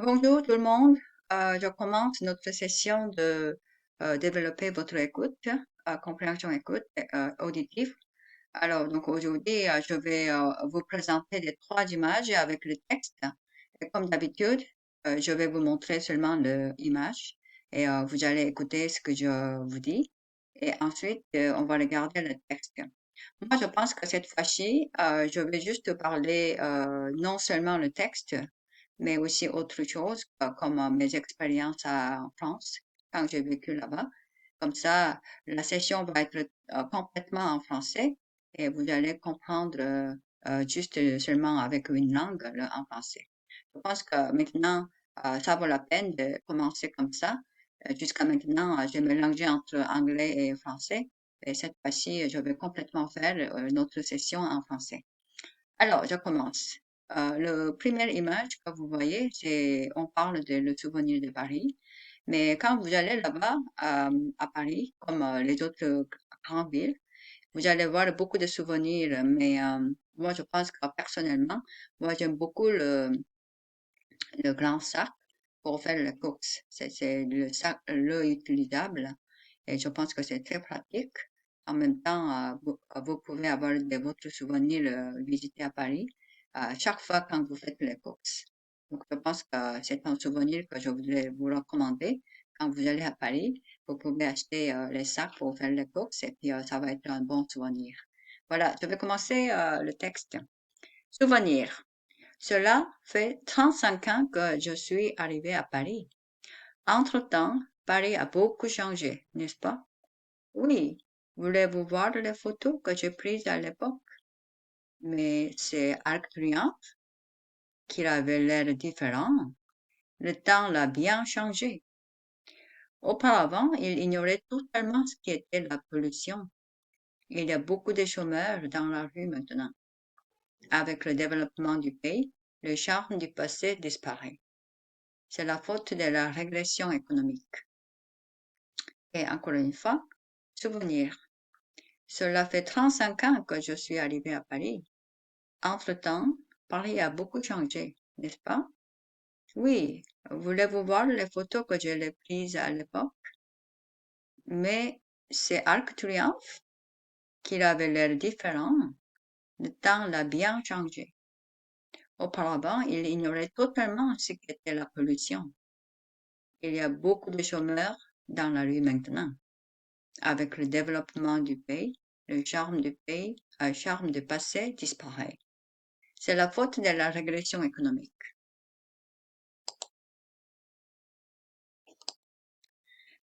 Bonjour tout le monde. Je commence notre session de développer votre écoute, compréhension écoute auditive. Alors, donc aujourd'hui, je vais vous présenter les trois images avec le texte. Et comme d'habitude, je vais vous montrer seulement l'image et vous allez écouter ce que je vous dis. Et ensuite, on va regarder le texte. Moi, je pense que cette fois-ci, je vais juste parler non seulement le texte, mais aussi autre chose, comme mes expériences en France, quand j'ai vécu là-bas. Comme ça, la session va être complètement en français et vous allez comprendre juste seulement avec une langue là, en français. Je pense que maintenant, ça vaut la peine de commencer comme ça. Jusqu'à maintenant, j'ai mélangé entre anglais et français. Et cette fois-ci, je vais complètement faire notre session en français. Alors, je commence. Le première image que vous voyez, c'est, on parle de le souvenir de Paris. Mais quand vous allez là-bas, à Paris, comme les autres grandes villes, vous allez voir beaucoup de souvenirs. Mais moi, je pense que personnellement, moi, j'aime beaucoup le grand sac pour faire les courses. C'est le sac, le utilisable. Et je pense que c'est très pratique. En même temps, vous pouvez avoir votre souvenir visiter à Paris chaque fois quand vous faites les courses. Donc, je pense que c'est un souvenir que je voudrais vous recommander. Quand vous allez à Paris, vous pouvez acheter les sacs pour faire les courses et puis ça va être un bon souvenir. Voilà, je vais commencer le texte. Souvenir. Cela fait 35 ans que je suis arrivé à Paris. Entre-temps, Paris a beaucoup changé, n'est-ce pas? Oui. Voulez-vous voir les photos que j'ai prises à l'époque? Mais c'est Arc de Triomphe qui avait l'air différent. Le temps l'a bien changé. Auparavant, il ignorait totalement ce qui était la pollution. Il y a beaucoup de chômeurs dans la rue maintenant. Avec le développement du pays, le charme du passé disparaît. C'est la faute de la régression économique. Et encore une fois, souvenir. Cela fait 35 ans que je suis arrivé à Paris. Entre-temps, Paris a beaucoup changé, n'est-ce pas? Oui. Voulez-vous voir les photos que je l'ai prises à l'époque? Mais c'est Arc de Triomphe qu'il avait l'air différent. Le temps l'a bien changé. Auparavant, il ignorait totalement ce qu'était la pollution. Il y a beaucoup de chômeurs dans la rue maintenant. Avec le développement du pays, le charme du pays, le charme du passé disparaît. C'est la faute de la régression économique.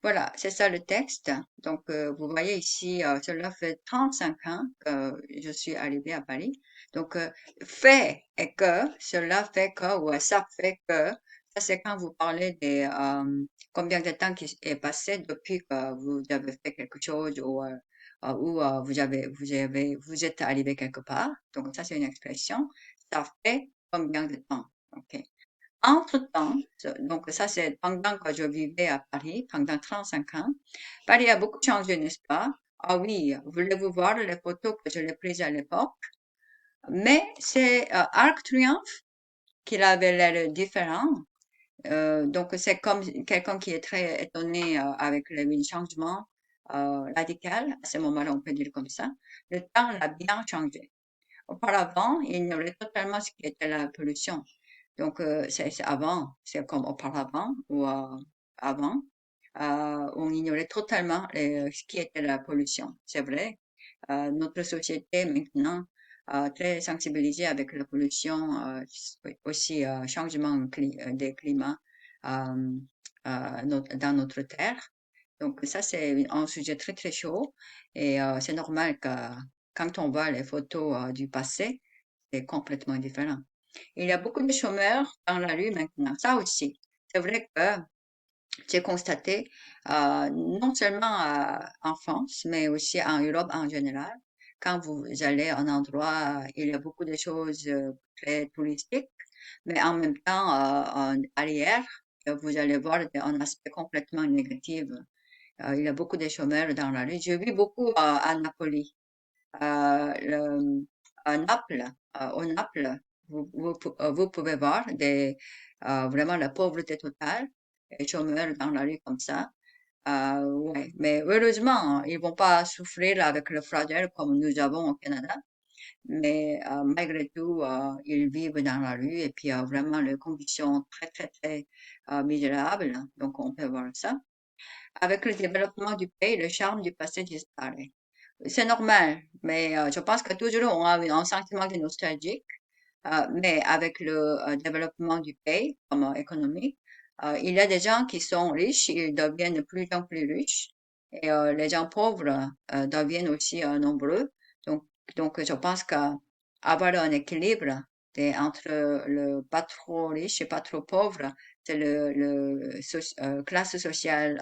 Voilà, c'est ça le texte. Donc, vous voyez ici, cela fait 35 ans que je suis arrivée à Paris. Donc, fait et que, cela fait que, ou ça fait que, ça c'est quand vous parlez de combien de temps qui est passé depuis que vous avez fait quelque chose ou vous êtes arrivé quelque part. Donc, ça c'est une expression. Ça fait combien de temps? OK. Entre-temps, donc ça c'est pendant que je vivais à Paris, pendant 35 ans, Paris a beaucoup changé, n'est-ce pas? Ah oui, voulez-vous voir les photos que je l'ai prises à l'époque? Mais c'est Arc de Triomphe qui avait l'air différent. Donc c'est comme quelqu'un qui est très étonné avec le changement radical. À ce moment-là, on peut dire comme ça. Le temps l'a bien changé. Auparavant, il ignorait totalement ce qui était la pollution. Donc, c'est avant, c'est comme auparavant ou avant, on ignorait totalement ce qui était la pollution. C'est vrai, notre société maintenant très sensibilisée avec la pollution, aussi changement des climats euh, dans notre terre. Donc ça, c'est un sujet très très chaud et c'est normal que quand on voit les photos du passé, c'est complètement différent. Il y a beaucoup de chômeurs dans la rue maintenant. Ça aussi, c'est vrai que j'ai constaté, non seulement en France, mais aussi en Europe en général. Quand vous allez à un endroit, il y a beaucoup de choses très touristiques, mais en même temps, en arrière, vous allez voir un aspect complètement négatif. Il y a beaucoup de chômeurs dans la rue. Je vis beaucoup à Napoli. À Naples, au Naples, vous pouvez voir vraiment la pauvreté totale, et chômeurs dans la rue comme ça. Ouais, mais heureusement, hein, ils vont pas souffrir avec le fraude comme nous avons au Canada. Mais malgré tout, ils vivent dans la rue et puis vraiment les conditions très, très, très misérables. Donc, on peut voir ça. Avec le développement du pays, le charme du passé disparaît. C'est normal, mais je pense que toujours on a un sentiment de nostalgie. Mais avec le développement du pays comme économique, il y a des gens qui sont riches, ils deviennent de plus en plus riches, et les gens pauvres deviennent aussi nombreux. Donc, donc, je pense qu'avoir un équilibre entre le pas trop riche et pas trop pauvre, c'est classe sociale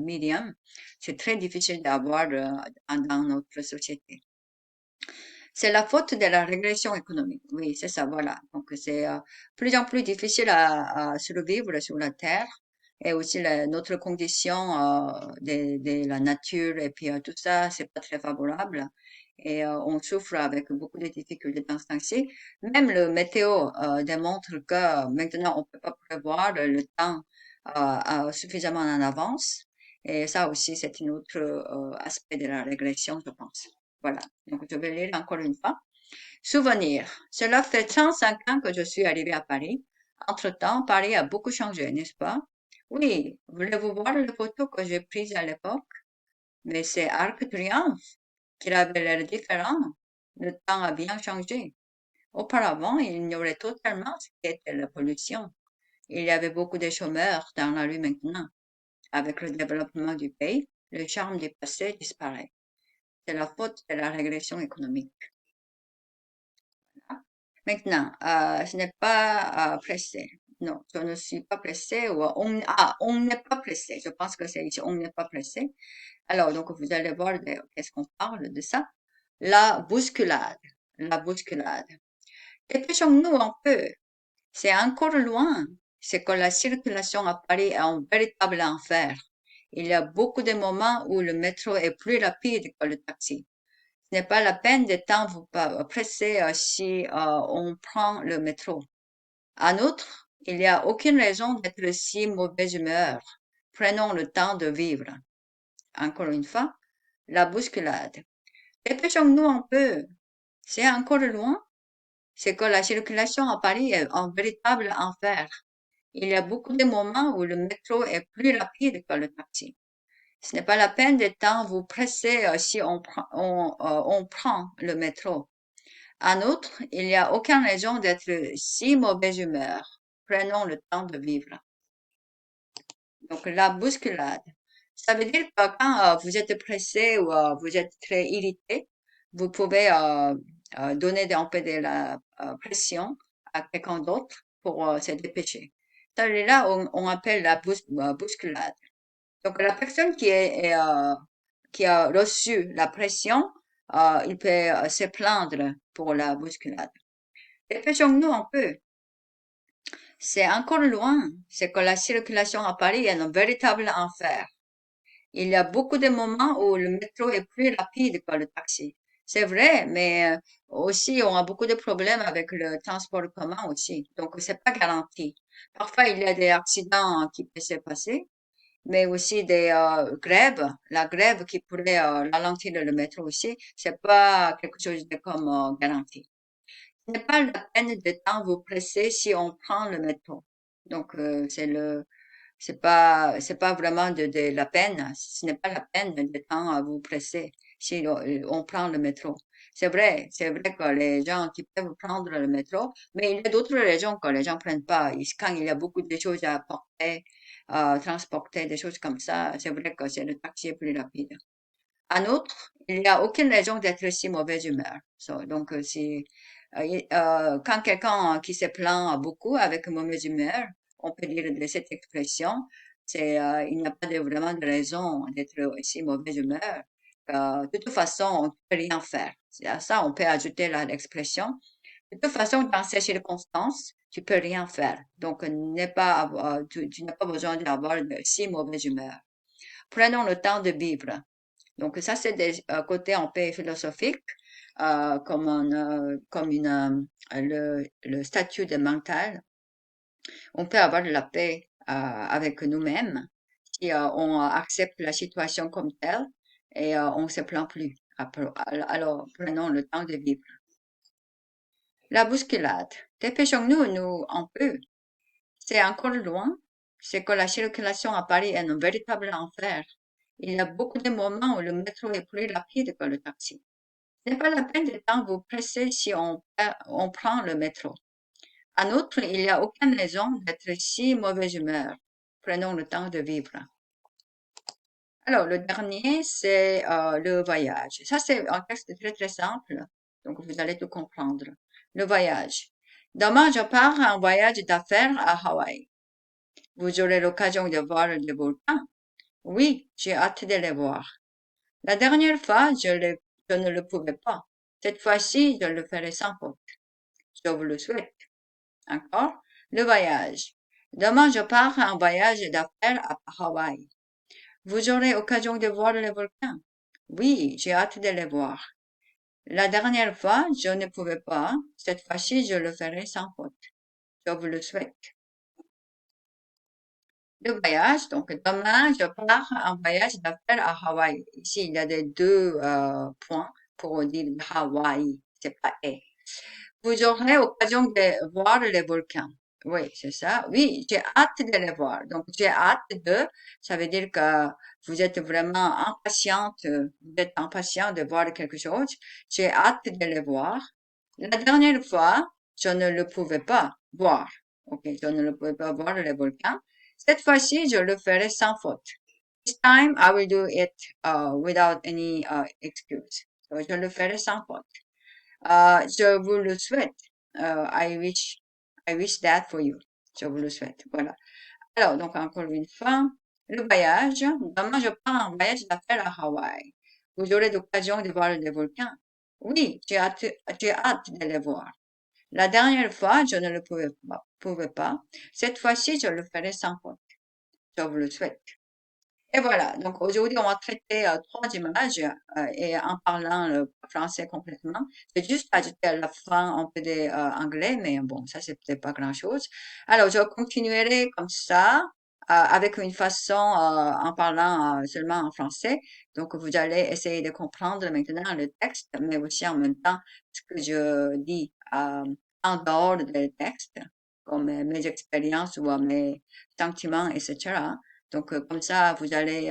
medium, c'est très difficile d'avoir dans notre société. C'est la faute de la régression économique. Oui, c'est ça, voilà. Donc, c'est plus en plus difficile à survivre sur la Terre et aussi notre condition de la nature et puis tout ça, c'est pas très favorable. Et on souffre avec beaucoup de difficultés dans ce temps-ci. Même le météo démontre que maintenant, on peut pas prévoir le temps suffisamment en avance. Et ça aussi, c'est un autre aspect de la régression, je pense. Voilà. Donc, je vais lire encore une fois. Souvenir. Cela fait 35 ans que je suis arrivée à Paris. Entre-temps, Paris a beaucoup changé, n'est-ce pas? Oui. Voulez-vous voir les photos que j'ai prises à l'époque? Mais c'est Arc de Triomphe, qu'il avait l'air différent. Le temps a bien changé. Auparavant, il ignorait totalement ce qu'était la pollution. Il y avait beaucoup de chômeurs dans la rue maintenant. Avec le développement du pays, le charme du passé disparaît. C'est la faute de la régression économique. Maintenant, ce n'est pas pressé. Non, je ne suis pas pressé. Ou on n'est pas pressé. Je pense que c'est ici, on n'est pas pressé. Alors, donc, vous allez voir qu'est-ce qu'on parle de ça. La bousculade. La bousculade. Dépêchons-nous un peu. C'est encore loin. C'est que la circulation à Paris est un véritable enfer. Il y a beaucoup de moments où le métro est plus rapide que le taxi. Ce n'est pas la peine de temps vous presser si on prend le métro. En outre, il n'y a aucune raison d'être si mauvaise humeur. Prenons le temps de vivre. Encore une fois, la bousculade. Dépêchons-nous un peu. C'est encore loin. C'est que la circulation à Paris est un véritable enfer. Il y a beaucoup de moments où le métro est plus rapide que le taxi. Ce n'est pas la peine de temps vous presser si on prend le métro. En outre, il n'y a aucune raison d'être si mauvaise humeur. Prenons le temps de vivre. Donc, la bousculade. Ça veut dire que quand vous êtes pressé ou vous êtes très irrité, vous pouvez donner un peu de la pression à quelqu'un d'autre pour se dépêcher. Là, on appelle la bousculade. Donc, la personne qui a reçu la pression, il peut se plaindre pour la bousculade. Dépêchons-nous un peu. C'est encore loin. C'est que la circulation à Paris est un véritable enfer. Il y a beaucoup de moments où le métro est plus rapide que le taxi. C'est vrai, mais aussi on a beaucoup de problèmes avec le transport commun aussi. Donc c'est pas garanti. Parfois il y a des accidents qui peuvent se passer, mais aussi des grèves. La grève qui pourrait ralentir le métro aussi, c'est pas quelque chose de comme garanti. Ce n'est pas la peine de temps vous presser si on prend le métro. Donc, c'est pas vraiment de la peine. Ce n'est pas la peine de temps à vous presser si on prend le métro. C'est vrai que les gens qui peuvent prendre le métro, mais il y a d'autres régions que les gens prennent pas. Quand il y a beaucoup de choses à porter, à transporter, des choses comme ça, c'est vrai que c'est le taxi est plus rapide. En outre, il n'y a aucune raison d'être si mauvaise humeur. Donc, si, quand quelqu'un qui se plaint beaucoup avec mauvaise humeur, on peut dire de cette expression, il n'y a pas vraiment de raison d'être si mauvaise humeur. De toute façon, on ne peut rien faire. C'est à ça, on peut ajouter l'expression. De toute façon, dans ces circonstances, tu peux rien faire. Donc, tu n'as pas besoin d'avoir de si mauvaise humeur. Prenons le temps de vivre. Donc ça, c'est des côtés un peu philosophiques, comme une, le statut de mental. On peut avoir de la paix avec nous-mêmes si on accepte la situation comme telle et on ne se plaint plus. Alors, prenons le temps de vivre. La bousculade. Dépêchons-nous, nous, un peu. C'est encore loin. C'est que la circulation à Paris est un véritable enfer. Il y a beaucoup de moments où le métro est plus rapide que le taxi. Ce n'est pas la peine de tant vous presser si on prend le métro. En outre, il n'y a aucune raison d'être si mauvaise humeur. Prenons le temps de vivre. Alors, le dernier, c'est le voyage. Ça, c'est un texte très, très simple. Donc, vous allez tout comprendre. Le voyage. Demain, je pars en voyage d'affaires à Hawaï. Vous aurez l'occasion de voir les volcans. Oui, j'ai hâte de les voir. La dernière fois, je ne le pouvais pas. Cette fois-ci, je le ferai sans faute. Je vous le souhaite. Encore. Le voyage. Demain, je pars en voyage d'affaires à Hawaï. Vous aurez l'occasion de voir les volcans. Oui, j'ai hâte de les voir. La dernière fois, je ne pouvais pas. Cette fois-ci, je le ferai sans faute. Je vous le souhaite. Le voyage, donc demain, je pars en voyage d'affaires à Hawaï. Ici, il y a des deux points pour dire Hawaï, c'est pas et. Vous aurez l'occasion de voir les volcans. Oui, c'est ça. Oui, j'ai hâte de les voir. Donc, j'ai hâte de, ça veut dire que vous êtes vraiment impatiente, vous êtes impatient de voir quelque chose. J'ai hâte de les voir. La dernière fois, je ne le pouvais pas voir. Ok, je ne le pouvais pas voir les volcans. Cette fois-ci, je le ferai sans faute. This time, I will do it without any excuse. So, je le ferai sans faute. Je vous le souhaite. I wish that for you. Je vous le souhaite. Voilà. Alors, donc, encore une fois, le voyage. Demain, je pars en voyage d'affaires à Hawaï. Vous aurez l'occasion de voir les volcans. Oui, j'ai hâte de les voir. La dernière fois, je ne le pouvais pas. Cette fois-ci, je le ferai sans faute. Je vous le souhaite. Et voilà, donc aujourd'hui, on va traiter trois images et en parlant le français complètement. J'ai juste ajouté à la fin un peu d'anglais, mais bon, ça, c'est peut-être pas grand-chose. Alors, je continuerai comme ça avec une façon en parlant seulement en français. Donc, vous allez essayer de comprendre maintenant le texte, mais aussi en même temps ce que je dis en dehors du texte, comme mes expériences ou mes sentiments, etc. Donc, comme ça, vous allez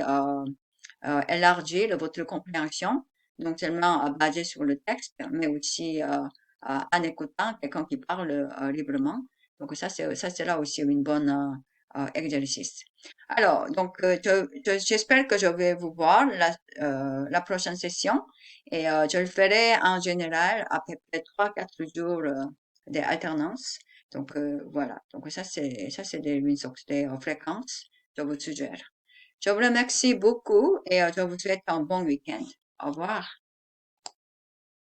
élargir votre compréhension, non seulement basée sur le texte, mais aussi en écoutant quelqu'un qui parle librement. Donc, ça sera aussi une bonne exercice. Alors, donc, j'espère que je vais vous voir la prochaine session et je le ferai en général à peu près 3, 4 jours d'alternance. Donc, voilà. Donc, ça c'est une sorte de fréquence je vous suggère. Je vous remercie beaucoup et je vous souhaite un bon week-end. Au revoir.